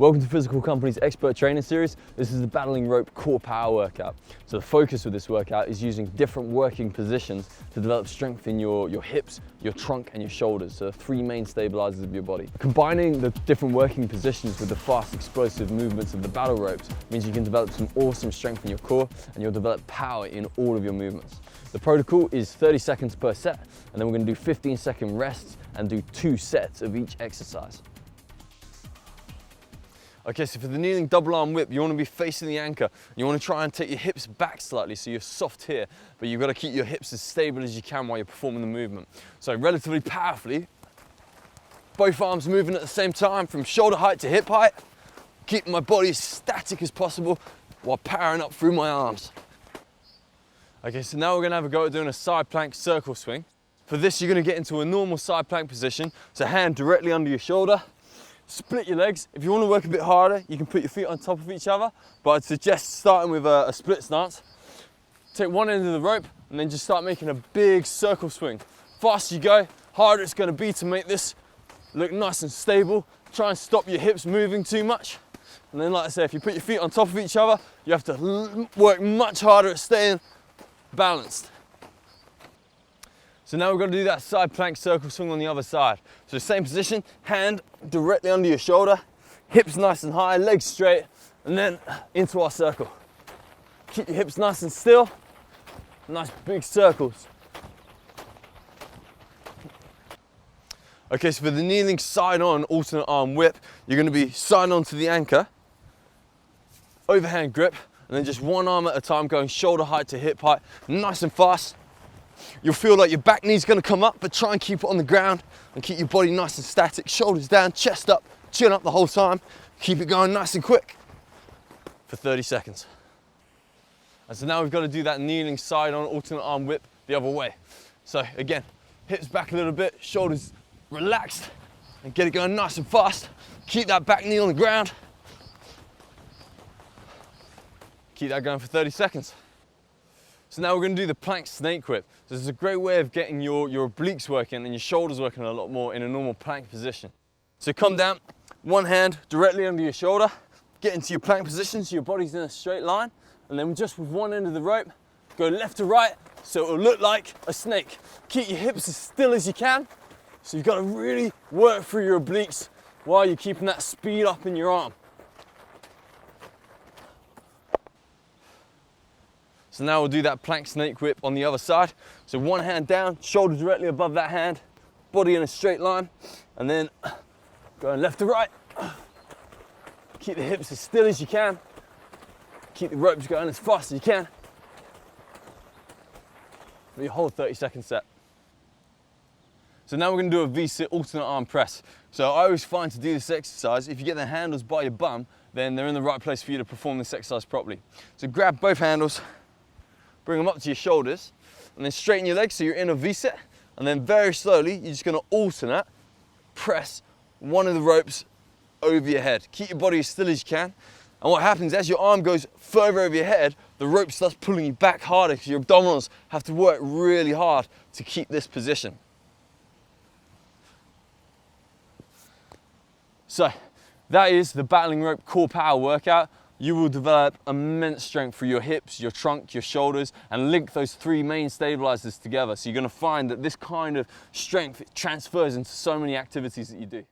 Welcome to Physical Company's Expert Training Series. This is the battling rope core power workout. So the focus of this workout is using different working positions to develop strength in your hips, your trunk and your shoulders. So the three main stabilizers of your body. Combining the different working positions with the fast explosive movements of the battle ropes means you can develop some awesome strength in your core and you'll develop power in all of your movements. The protocol is 30 seconds per set, and then we're going to do 15-second rests and do 2 sets of each exercise. Okay, so for the kneeling double arm whip, you want to be facing the anchor. You want to try and take your hips back slightly so you're soft here, but you've got to keep your hips as stable as you can while you're performing the movement. So relatively powerfully, both arms moving at the same time from shoulder height to hip height, keeping my body as static as possible while powering up through my arms. Okay, so now we're going to have a go at doing a side plank circle swing. For this, you're going to get into a normal side plank position, so hand directly under your shoulder. Split your legs. If you want to work a bit harder, you can put your feet on top of each other, but I'd suggest starting with a split stance. Take one end of the rope and then just start making a big circle swing. Faster you go, harder it's going to be to make this look nice and stable. Try and stop your hips moving too much. And then, like I say, if you put your feet on top of each other, you have to work much harder at staying balanced. So now we're going to do that side plank circle swing on the other side. So same position, hand directly under your shoulder, hips nice and high, legs straight, and then into our circle. Keep your hips nice and still, nice big circles. Okay, so for the kneeling side on alternate arm whip, you're going to be side on to the anchor, overhand grip, and then just one arm at a time going shoulder height to hip height, nice and fast. You'll feel like your back knee's going to come up, but try and keep it on the ground and keep your body nice and static. Shoulders down, chest up, chin up the whole time. Keep it going nice and quick for 30 seconds. And so now we've got to do that kneeling side on alternate arm whip the other way. So again, hips back a little bit, shoulders relaxed, and get it going nice and fast. Keep that back knee on the ground. Keep that going for 30 seconds. So now we're going to do the plank snake whip. So this is a great way of getting your obliques working and your shoulders working a lot more in a normal plank position. So come down, one hand directly under your shoulder, get into your plank position so your body's in a straight line, and then just with one end of the rope, go left to right so it'll look like a snake. Keep your hips as still as you can, so you've got to really work through your obliques while you're keeping that speed up in your arm. So now we'll do that plank snake whip on the other side. So one hand down, shoulder directly above that hand, body in a straight line, and then going left to right. Keep the hips as still as you can. Keep the ropes going as fast as you can. For your whole 30-second set. So now we're going to do a V-sit alternate arm press. So I always find to do this exercise, if you get the handles by your bum, then they're in the right place for you to perform this exercise properly. So grab both handles, bring them up to your shoulders, and then straighten your legs so you're in a V-sit, and then very slowly, you're just going to alternate, press one of the ropes over your head. Keep your body as still as you can, and what happens as your arm goes further over your head, the rope starts pulling you back harder because your abdominals have to work really hard to keep this position. So that is the battling rope core power workout. You will develop immense strength through your hips, your trunk, your shoulders, and link those three main stabilizers together. So you're going to find that this kind of strength transfers into so many activities that you do.